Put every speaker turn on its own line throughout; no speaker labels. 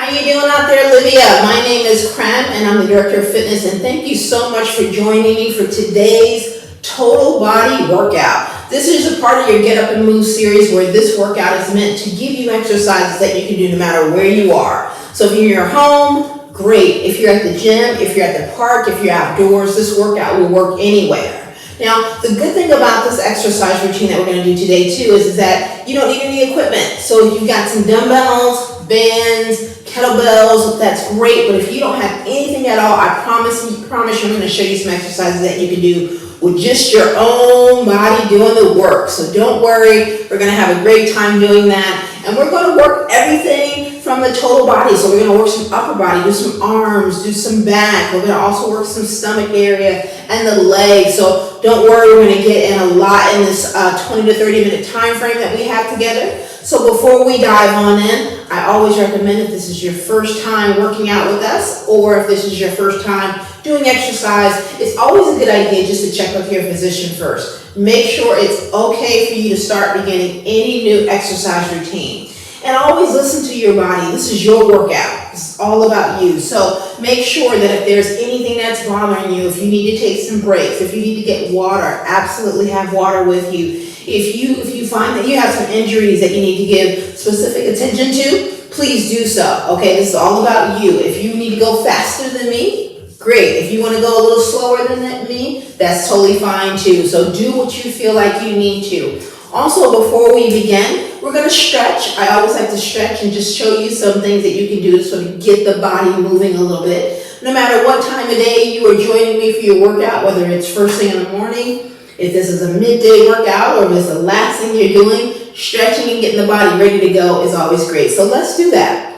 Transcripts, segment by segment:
How you doing out there, Olivia? My name is Crem, and I'm the Director of Fitness, and thank you so much for joining me for today's total body workout. This is a part of your Get Up and Move series where this workout is meant to give you exercises that you can do no matter where you are. So if you're in your home, great. If you're at the gym, if you're at the park, if you're outdoors, this workout will work anywhere. Now, the good thing about this exercise routine that we're going to do today too is that you don't need any equipment. So if you've got some dumbbells, bands, kettlebells, that's great. But if you don't have anything at all, I promise you I'm going to show you some exercises that you can do with just your own body doing the work. So don't worry, we're going to have a great time doing that. And we're going to work everything from the total body. So we're going to work some upper body, do some arms, do some back. We're going to also work some stomach area and the legs. So don't worry, we're going to get in a lot in this 20 to 30 minute time frame that we have together. So before we dive on in, I always recommend if this is your first time working out with us, or if this is your first time doing exercise, it's always a good idea just to check with your physician first. Make sure it's okay for you to start beginning any new exercise routine. And always listen to your body. This is your workout. It's all about you. So make sure that if there's anything that's bothering you, if you need to take some breaks, if you need to get water, absolutely have water with you. If you find that you have some injuries that you need to give specific attention to, please do so. Okay, this is all about you. If you need to go faster than me, great. If you want to go a little slower than me, that's totally fine too. So do what you feel like you need to. Also, before we begin, we're going to stretch. I always like to stretch and just show you some things that you can do to sort of get the body moving a little bit. No matter what time of day you are joining me for your workout, whether it's first thing in the morning, if this is a midday workout, or if it's the last thing you're doing, stretching and getting the body ready to go is always great. So let's do that.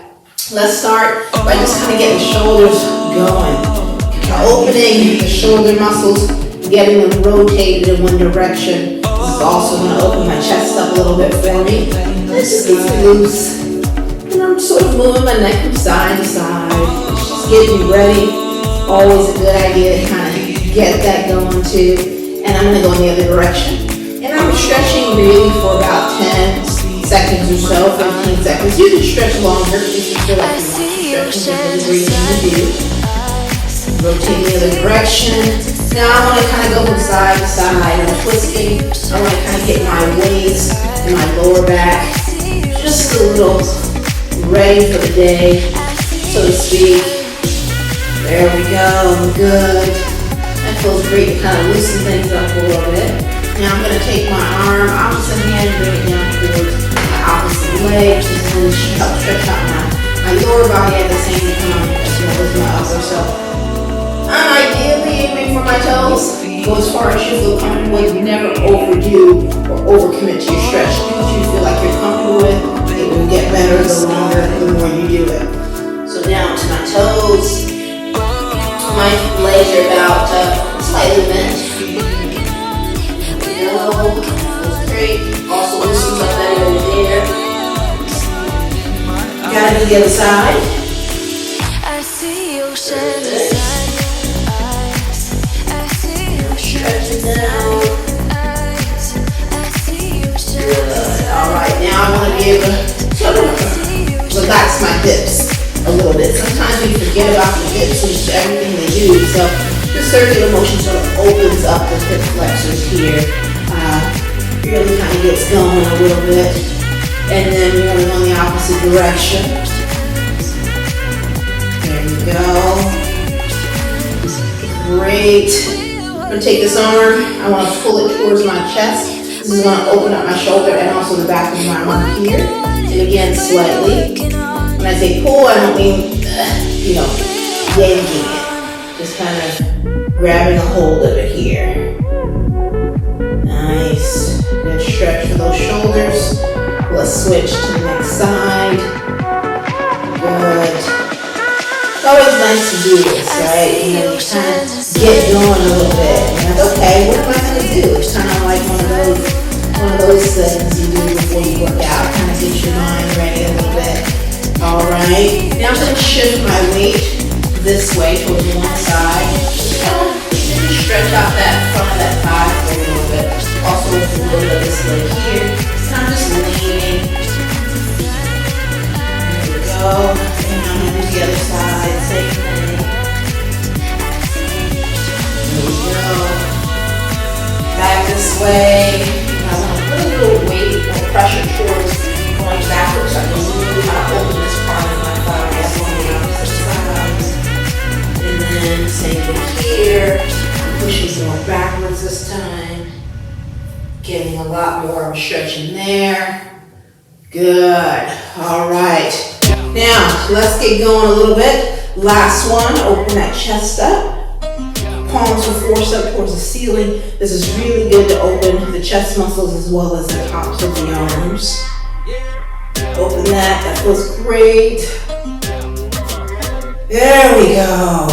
Let's start by just kind of getting the shoulders going. Opening the shoulder muscles, getting them rotated in one direction. This is also going to open my chest up a little bit for me. Let's just get loose. And I'm sort of moving my neck from side to side. Just getting ready. Always a good idea to kind of get that going too. And I'm going to go in the other direction. And I'm stretching really for about 10 seconds or so, 15 seconds. You can stretch longer if you feel like you want to stretch where you need to do. Rotate the other direction. Now I want to kind of go from side to side. I'm twisting. I want to kind of get my waist and my lower back just a little ready for the day, so to speak. There we go. Good. That feels great to kind of loosen things up a little bit. Now I'm going to take my arm, opposite hand, bring it down towards my opposite leg, just to help stretch out my lower body at the same time as well as my upper. So I'm ideally aiming for my toes. Go as far as you feel comfortable with. Never overdo or overcommit to your stretch. Do what you feel like you're comfortable with. It will get better the longer, the more you do it. So now to my toes. My legs are about slightly bent. There we go. Feels great. Also loosens up that area there. Gotta do the other side.
I see you shining.
Stretching down. Good. Alright, now I want to be able to sort of relax my hips a little bit. Sometimes we forget about the hips and just everything they do. So the circular motion sort of opens up the hip flexors here. Really kind of gets going a little bit. And then we're going to go in the opposite direction. There we go. Great. I'm going to take this arm. I want to pull it towards my chest. This is going to open up my shoulder and also the back of my arm here. And again, slightly. When I say pull, I don't mean, yanking it. Just kind of grabbing a hold of it here. Nice. Good stretch for those shoulders. Let's switch to the next side. Good. It's always nice to do this, right? You kind of get going a little bit. And like, okay, what am I going to do? It's kind of like one of those things you do before you work out. Kind of get your mind ready a little bit. All right, now I'm going to shift my weight this way towards one side. Just kind of stretch out that front of that thigh for a little bit. Also with a little bit of this leg here. So I'm just leaning. There we go. And I'm going So I need to really kind of open this part of my thigh up on the opposite side. And then same thing here. I'm pushing more backwards this time. Getting a lot more of a stretch in there. Good. All right. Now, let's get going a little bit. Last one, open that chest up. Palms are forced up towards the ceiling. This is really good to open the chest muscles as well as the tops of the arms. Open that, that feels great. There we go.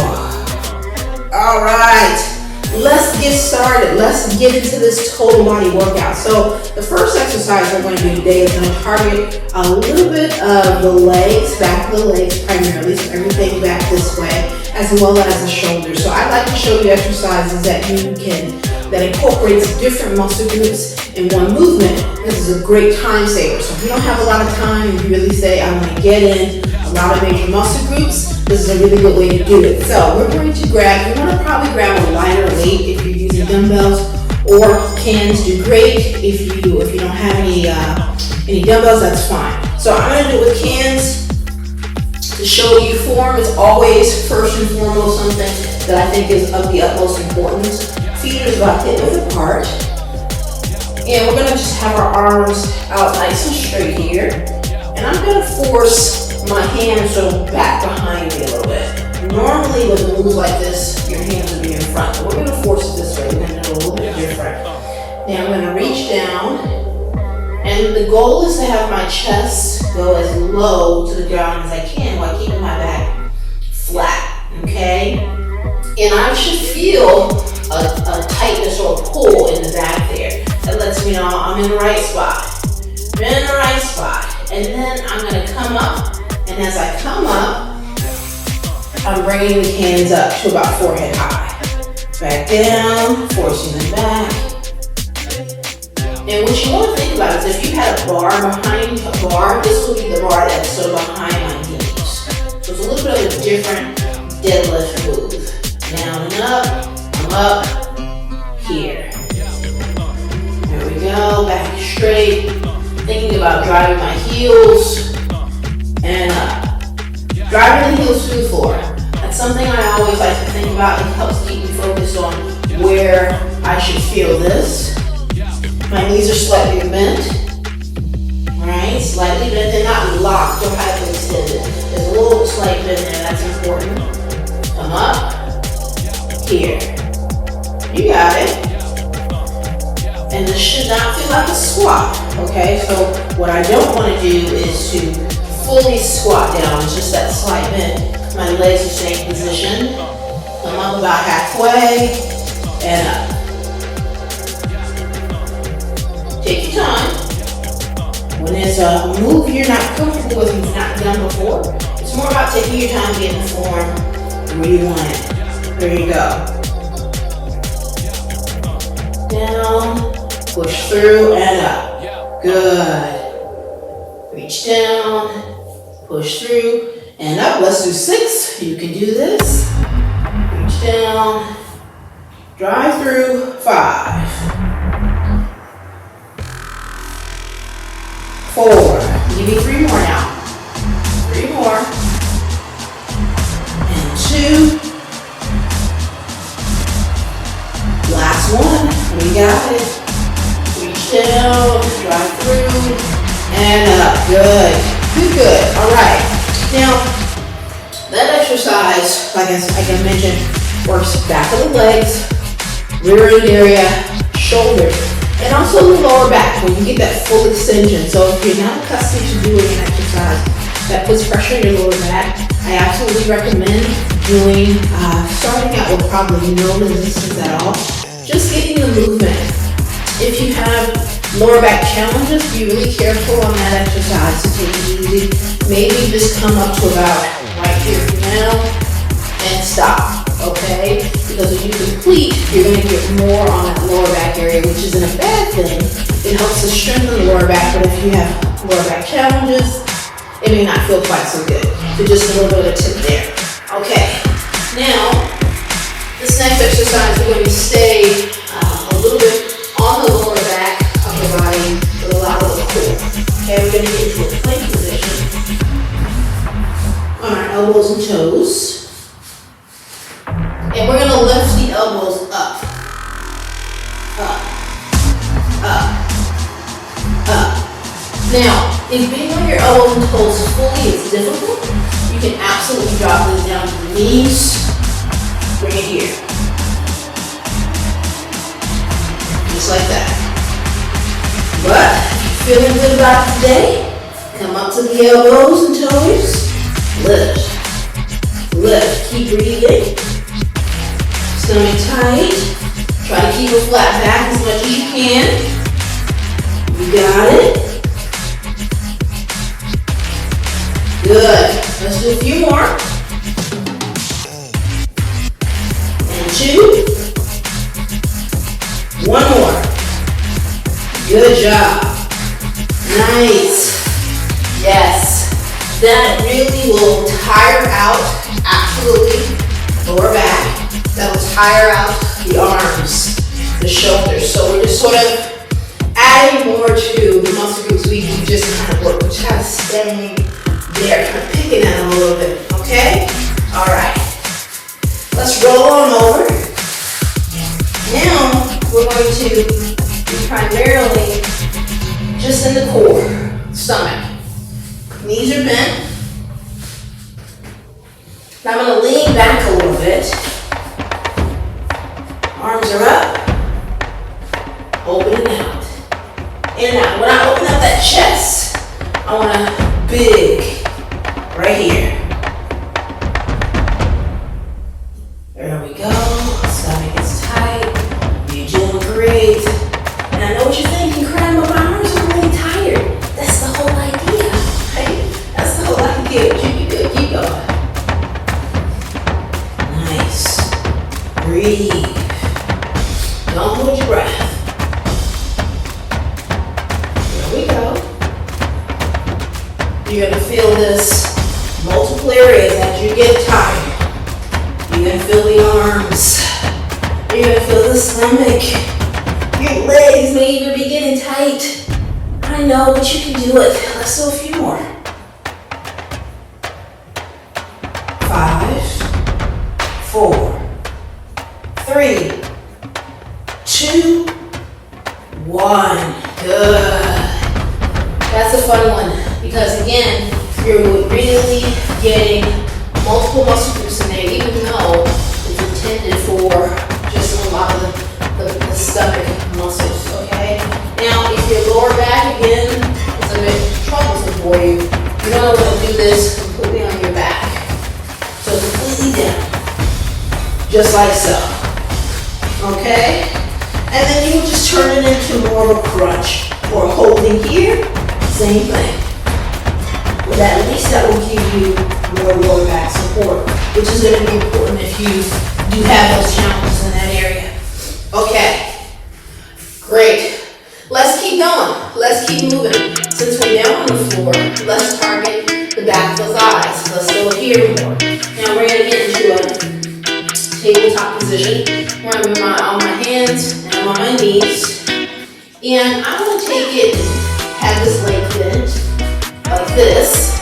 All right. Let's get started. Let's get into this total body workout. So the first exercise we're going to do today is going to target a little bit of the legs, back of the legs primarily, so everything back this way, as well as the shoulders. So I'd like to show you exercises that incorporates different muscle groups in one movement. This is a great time saver. So if you don't have a lot of time and you really say, I want to get in a lot of major muscle groups, this is a really good way to do it. So we're going to you want to probably grab a lighter weight if you're using dumbbells, or cans do great. If you don't have any dumbbells, that's fine. So I'm going to do it with cans. To show you form is always first and foremost something that I think is of the utmost importance. Feet are about hip width apart. And we're going to just have our arms out nice and straight here. And I'm going to force my hands sort of back behind me a little bit. Normally with moves like this, your hands would be in front. But we're going to force it this way. We're going to do it a little bit different. Now I'm going to reach down. And the goal is to have my chest go as low to the ground as I can while keeping my back flat, okay? And I should feel a tightness or a pull in the back there. That lets me know I'm in the right spot. I'm in the right spot. And then I'm gonna come up, and as I come up, I'm bringing the hands up to about forehead high. Back down, forcing them back. And what you want to think about is if you had a bar behind a bar, this will be the bar that's sort of behind my knees. So it's a little bit of a different deadlift move. Down and up, I'm up, here. There we go, back straight. Thinking about driving my heels and up. Driving the heels through the floor. That's something I always like to think about. It helps keep me focused on where I should feel this. My knees are slightly bent, right? Slightly bent and not locked or highly extended. There's a little slight bend there, that's important. Come up, here. You got it. And this should not feel like a squat, okay? So what I don't want to do is to fully squat down. It's just that slight bend. My legs are staying positioned. Come up about halfway and up. Take your time. When there's a move you're not comfortable with, you've not done before, it's more about taking your time getting the form where you want it. There you go. Down, push through and up. Good. Reach down, push through and up. Let's do 6. You can do this. Reach down, drive through. 5. 4. Give me 3 more now. 3 more. And 2. Last one. We got it. Reach down, drive through, and up. Good. Good. All right. Now, that exercise, like I mentioned, works back of the legs, rear end area, shoulder, and also the lower back when you get that full extension. So if you're not accustomed to doing an exercise that puts pressure on your lower back, I absolutely recommend doing, starting out with probably no resistance at all, just getting the movement. If you have lower back challenges, be really careful on that exercise to take it easy. Maybe just come up to about right here for now and stop. Okay? Because when you complete, you're going to get more on that lower back area, which isn't a bad thing. It helps to strengthen the lower back, but if you have lower back challenges, it may not feel quite so good. So just a little bit of a tip there. Okay, now, this next exercise, we're going to stay a little bit on the lower back of the body with a lot of the core. Okay, we're going to get into a plank position. on our elbows and toes. And we're gonna lift the elbows up, up, up, up. Now, if being on your elbows and toes fully is difficult, you can absolutely drop this down to the knees. Bring it here. Just like that. But, if you're feeling good about it today, come up to the elbows and toes. Lift. Lift. Keep breathing. Stomach tight. Try to keep a flat back as much as you can. You got it. Good. Let's do a few more. And 2. 1 more. Good job. Nice. Yes. That really will tire out, absolutely, lower back. That will tire out the arms, the shoulders. So we're just sort of adding more to the muscle groups we just kind of work. We're kind of staying there, kind of picking at them a little bit, okay? All right. Let's roll on over. Now, we're going to be primarily just in the core, stomach. Knees are bent. Now I'm going to lean back a little bit. Arms are up. Open and out. In and out. When I open up that chest, I want to big right here. There we go. Stomach is tight. You're doing great. And I know what you're thinking, Crem, but my arms are really tired. That's the whole idea, right? That's the whole idea. You can do it. Keep going. Nice. Breathe. Don't hold your breath. There we go. You're going to feel this multiple areas as you get tired. You're going to feel the arms. You're going to feel the stomach. Your legs may even be getting tight. I know, but you can do it. Let's do a few more. 5, 4, 3, 2, 1. Good. That's a fun one because again, you're really getting multiple muscle groups in there, even though it's intended for just a lot of the stomach muscles, okay? Now, if your lower back, again, is a bit troublesome for you, you're going to want to do this completely on your back. So completely down, just like so, okay? And then you will just turn it into more of a crunch or holding here, same thing. But at least that will give you more lower back support, which is going to be important if you do have those challenges in that area. Okay, great. Let's keep going. Let's keep moving. Since we're down on the floor, let's target the back of the thighs. Let's go here more. Now we're going to get into a tabletop position where I'm on my hands and I'm on my knees. And I'm going to take it and have this leg bent like this.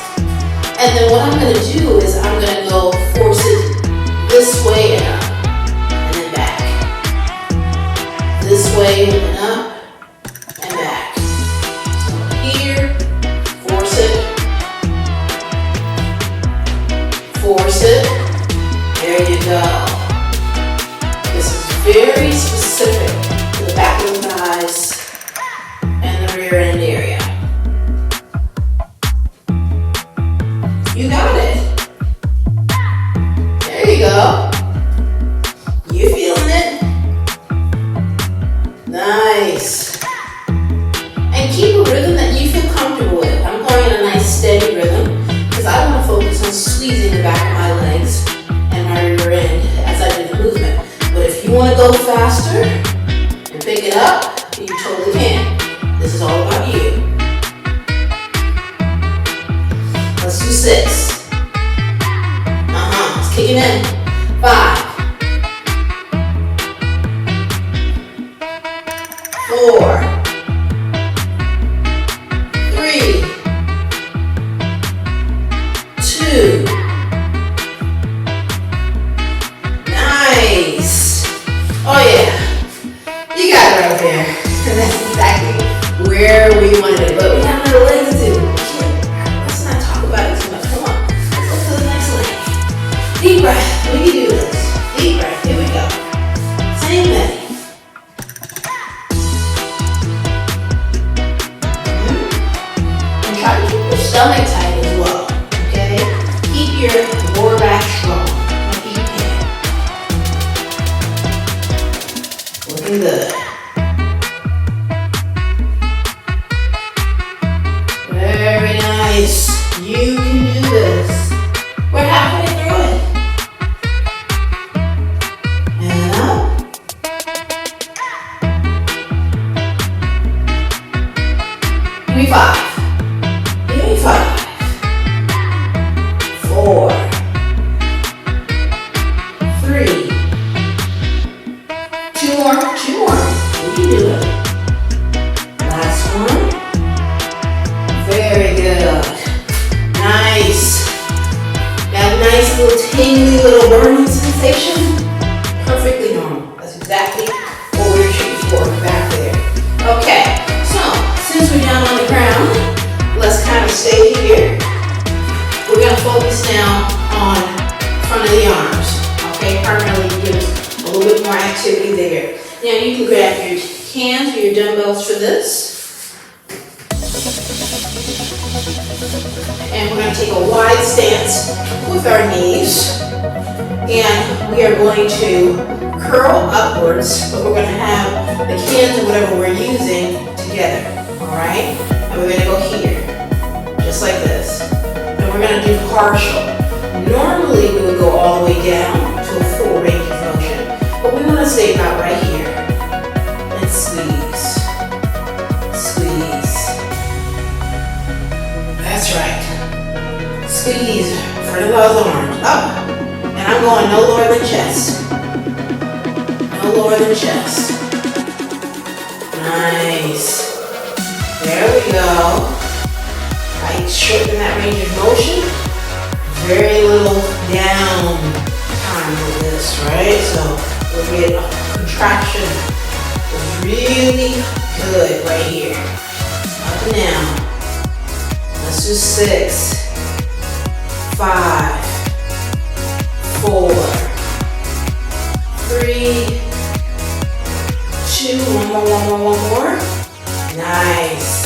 And then what I'm going to do is I'm going to go force it this way and up. And then back. This way and up. And back. So here, force it. Force it. There you go. This is very specific to the back of the thighs and the rear end area. You got it. There you go. You feeling it? Nice. And keep a rhythm that you feel comfortable with. I'm going in a nice steady rhythm because I want to focus on squeezing the back of my legs and my rear end as I do the movement. But if you want to go faster and pick it up, you totally can. This is all about you. Let's do 6. Let's kick it in. 5, 4, 3, 2, Deep breath. We can do this. Deep breath. Here we go. Same thing. And try to keep your stomach tight as well. Okay? Keep your lower back strong. Much as you can. Looking good. Very nice. You can do this. We're halfway through it. And up. Give me 5. Give me 5. 4. 3. 2 more. 2 more. We can do it. Last one. Very good. Nice. That nice little tingly little burning sensation. Perfectly normal. That's exactly what we're shooting for back there. Okay, so since we're down on the ground, let's kind of stay here. We're going to focus now on front of the arms. Okay, primarily give us a little bit more activity there. Now you can grab your hands or your dumbbells for this. And we're going to take a wide stance with our knees. And we are going to curl upwards, but we're going to have the cans or whatever we're using together. Alright? And we're going to go here. Just like this. And we're going to do partial. Normally we would go all the way down to a full range of motion. But we want to stay about right here. And squeeze. Squeeze. That's right. Squeeze front of those arms up. And I'm going no lower than chest. No lower than chest. Nice. There we go. I shorten that range of motion. Very little down time with this, right? So we'll get a contraction. Really good right here. Up and down. Let's do 6, 5, 4, 3, 2, one more. Nice.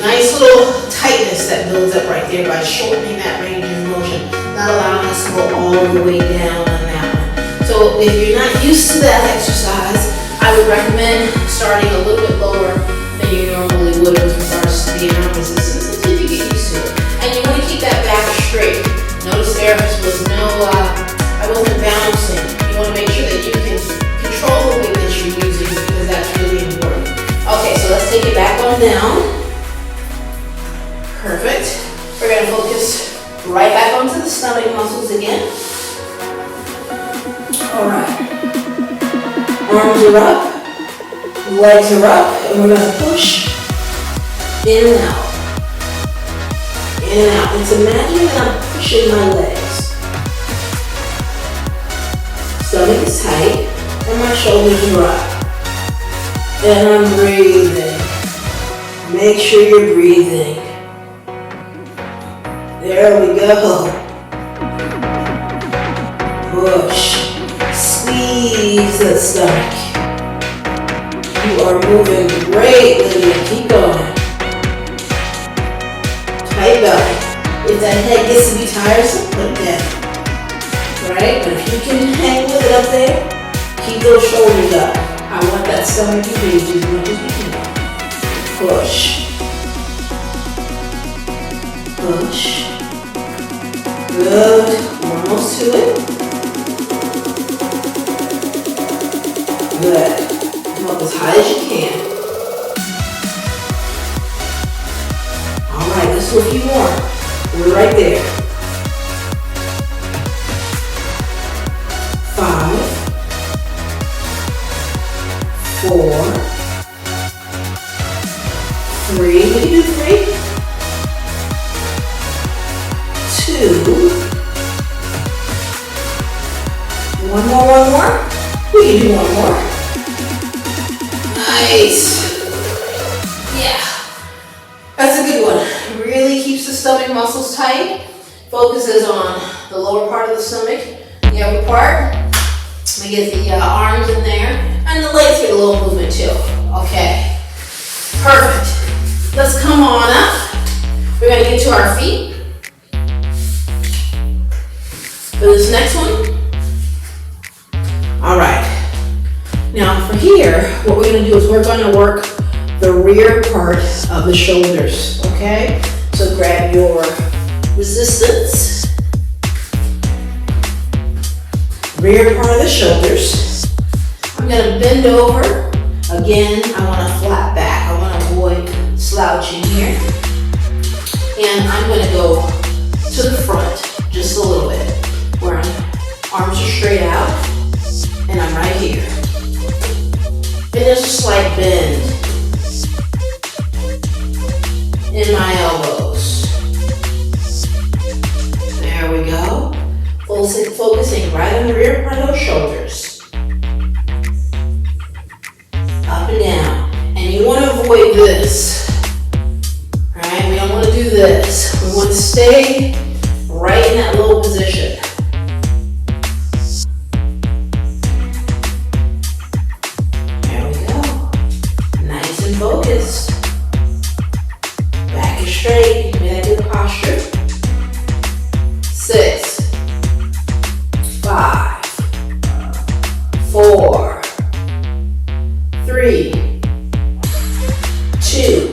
Nice little tightness that builds up right there by shortening that range of motion, not allowing us to go all the way down on that one. So if you're not used to that exercise, I would recommend starting a little bit lower than you normally would with regards to the arm resistance until you get used to it. And you want to keep that back straight. Notice there was no, I wasn't bouncing. You want to make sure that you can control the weight that you're using because that's really important. Okay, so let's take it back on down. Perfect. We're going to focus right back onto the stomach muscles again. All right. Arms are up, legs are up, and we're going to push in and out. In and out. It's imagining that I'm pushing my legs. Stomach is tight, and my shoulders are up. And I'm breathing. Make sure you're breathing. There we go. Push. Squeeze the stomach. You are moving great, Lydia. Keep going. Tight belly. If that head gets to be tiresome, put it down. Right? But if you can hang with it up there, keep those shoulders up. I want that stomach engaged as much as we can. Push. Push. Good. Almost to it. Good. Come up as high as you can. Alright, let's do a few more. We're right there. 5, 4, 3. We can do 3. 2. One more. We can do one more. Nice. Yeah. That's a good one. It really keeps the stomach muscles tight. Focuses on the lower part of the stomach, the upper part. We get the arms in there, and the legs get a little movement too. Okay, perfect. Let's come on up. We're gonna get to our feet. For this next one. All right. Now for here, what we're gonna do is we're gonna work the rear part of the shoulders, okay? So grab your resistance. Rear part of the shoulders. I'm gonna bend over. Again, I wanna flat back. I wanna avoid slouching here. And I'm gonna go to the front just a little bit, where arms are straight out, and I'm right here. And there's a slight bend in my elbows. There we go. Focusing right on the rear part of those shoulders. Up and down. And you want to avoid this. Right? We don't want to do this. We want to stay right in that low position. There we go. Nice and focused. Back is straight. Give me that good posture. 6, 5, 4, 3, 2.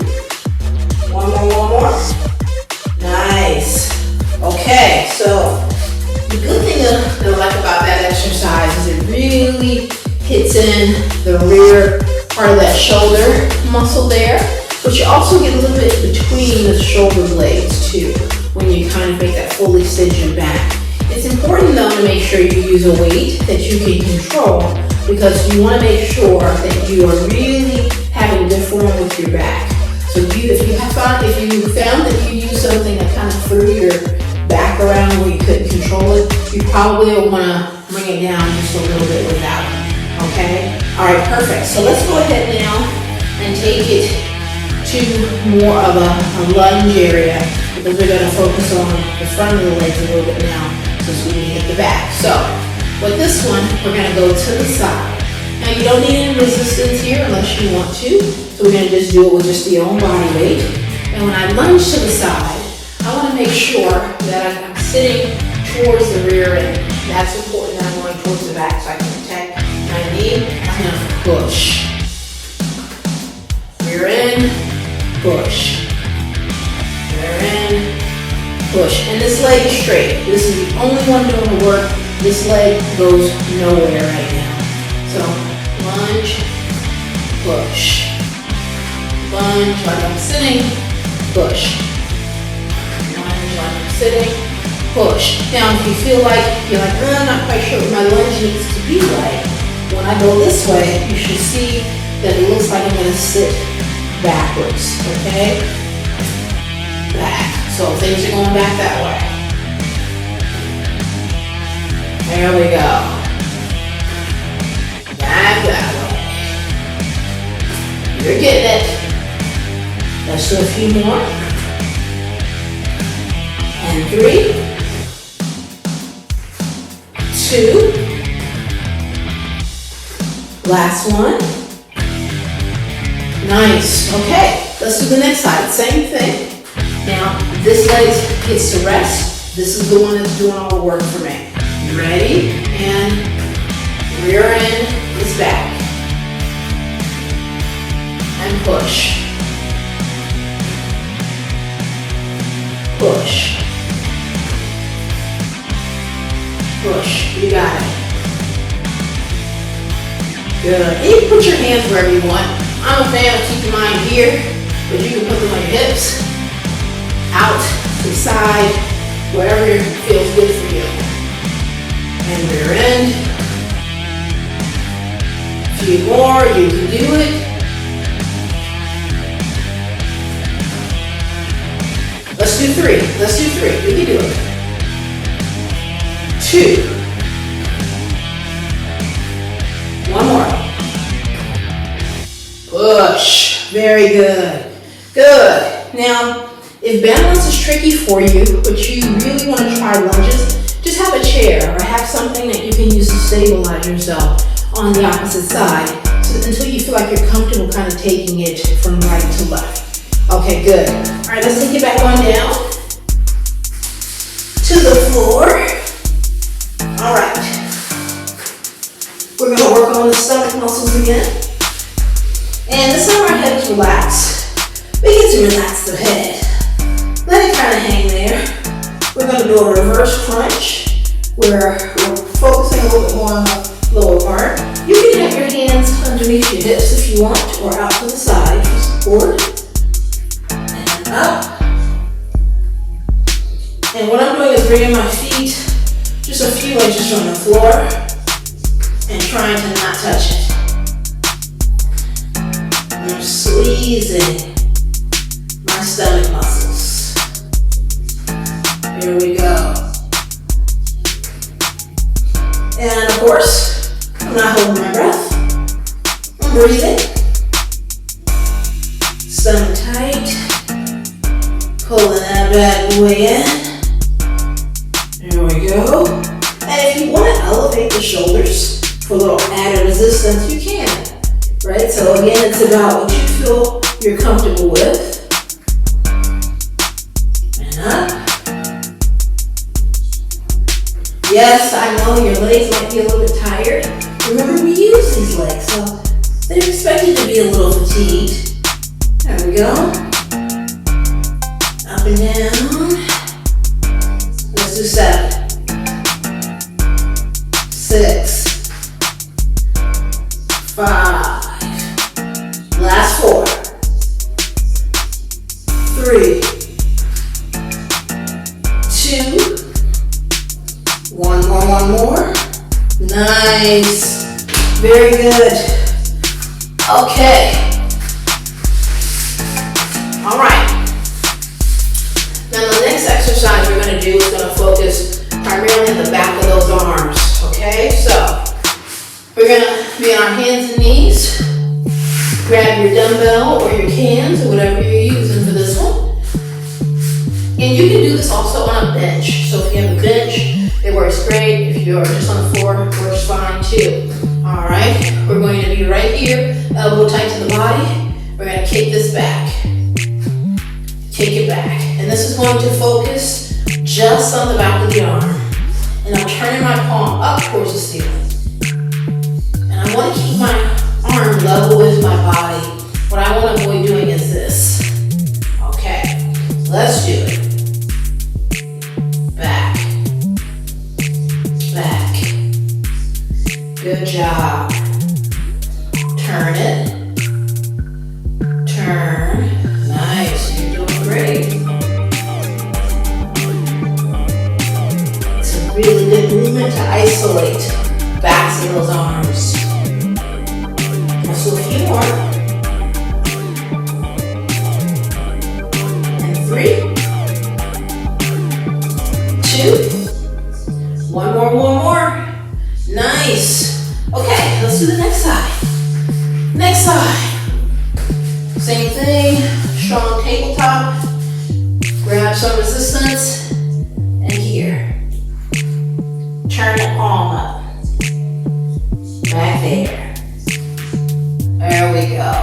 One more. Nice. Okay, so the good thing that I like about that exercise is it really hits in the rear part of that shoulder muscle there, but you also get a little bit between the shoulder blades too, when you kind of make that fully extend your back. It's important though to make sure you use a weight that you can control, because you want to make sure that you are really having good form with your back. So if you found that you used something that kind of threw your back around where you couldn't control it, you probably will want to bring it down just a little bit without it. Okay? All right, perfect. So let's go ahead now and take it to more of a lunge area, because we're going to focus on the front of the legs a little bit now since we didn't hit the back. So with this one, we're going to go to the side. Now you don't need any resistance here unless you want to. So we're going to just do it with just the own body weight. And when I lunge to the side, I want to make sure that I'm sitting towards the rear end. That's important that I'm going towards the back so I can protect my knee. I'm going to push. Rear end, push. Rear end, push. And this leg is straight. This is the only one doing the work. This leg goes nowhere right now. So lunge, push. Lunge like I'm sitting, push. Lunge like I'm sitting, push. Now if you feel like I'm not quite sure what my lunge needs to be like, when I go this way, you should see that it looks like I'm going to sit backwards, okay? Back. So things are going back that way. There we go. Back that way. You're getting it. Let's do a few more. And 3, 2. Last one. Nice. Okay, let's do the next side. Same thing. Now, this leg gets to rest. This is the one that's doing all the work for me. You ready? And rear end is back. And push. Push. Push. You got it. Good. And you can put your hands wherever you want. I'm a fan of keeping mine here, but you can put them on your hips, out, to the side, wherever feels good for you. And rear end. A few more, you can do it. Let's do 3. Let's do 3. You can do it. 2. One more. Push. Very good. Good. Now, if balance is tricky for you, but you really want to try lunges, just just have a chair or have something that you can use to stabilize yourself on the opposite side until you feel like you're comfortable kind of taking it from right to left. Okay, good. All right, let's take it back on down to the floor. All right. We're gonna work on the stomach muscles again. And this time our head is relaxed. Begin to relax the head. Let it kind of hang there. We're gonna do a reverse crunch where we're focusing a little bit more on the lower part. You can have your hands underneath your hips if you want, or out to the side for support. And up. And what I'm doing is bringing my feet just a few inches from the floor and trying to not touch it. I'm squeezing my stomach muscles. Here we go. And of course, I'm not holding my breath. I'm breathing. Stomach tight. Pulling that bad boy in. There we go. And if you want to elevate the shoulders for a little added resistance, you can. Right? So again, it's about what you feel you're comfortable with. And up. Yes, I know your legs might be a little bit tired. Remember, we use these legs, so they're expected to be a little fatigued. There we go. Up and down. Let's do 7, 6, 5. Last 4, 3, 2. One more. Nice. Very good. Okay. All right. Now the next exercise we're going to do is going to focus primarily on the back of those arms. Okay, so we're going to be on our hands and knees. Grab your dumbbell or your cans or whatever you're using for this one. And you can do this also on a bench. So if you have a bench, it works great. If you're just on the floor, it works fine too. All right, we're going to be right here, elbow tight to the body. We're going to kick this back. Kick it back. And this is going to focus just on the back of the arm. And I'm turning my palm up towards the ceiling. And I want to keep my arm level with my body. What I want to avoid doing is this. Okay, let's do it. Back. Back. Good job. Turn it. Turn. Nice. You're doing great. It's a really good movement to isolate backs of those arms. Let's do a few more. And 3, 2. One more. Nice. Okay, let's do the next side. Next side. Same thing, strong tabletop. Grab some resistance. And here. Turn the palm up. Back there. There we go.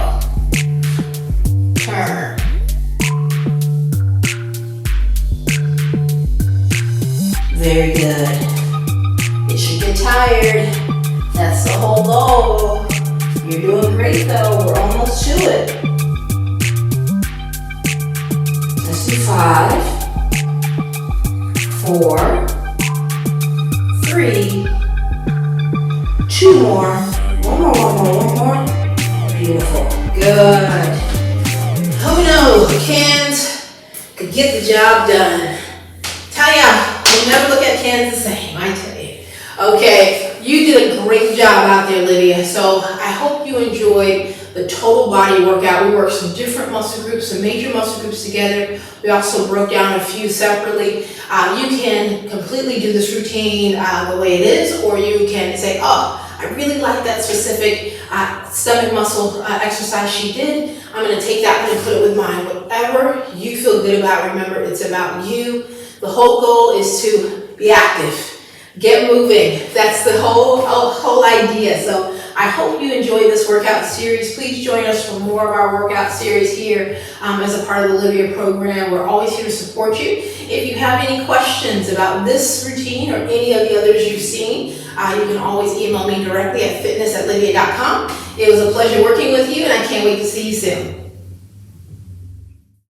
Turn. Very good. You should get tired. That's the whole goal. You're doing great though. We're almost to it. Let's do 5, 4, 3, 2 more. One more. Beautiful. Good. Oh no, cans could get the job done. Tell ya, you never look at cans the same, I tell you. Okay, you did a great job out there, Lydia. So I hope you enjoyed the total body workout. We worked some different muscle groups, some major muscle groups together. We also broke down a few separately. You can completely do this routine the way it is, or you can say, oh, I really like that specific stomach muscle exercise she did. I'm gonna take that one and put it with mine. Whatever you feel good about, remember it's about you. The whole goal is to be active. Get moving. That's the whole idea. So I hope you enjoy this workout series. Please join us for more of our workout series here as a part of the Olivia program. We're always here to support you. If you have any questions about this routine or any of the others you've seen, you can always email me directly at fitness@livia.com. It was a pleasure working with you, and I can't wait to see you soon.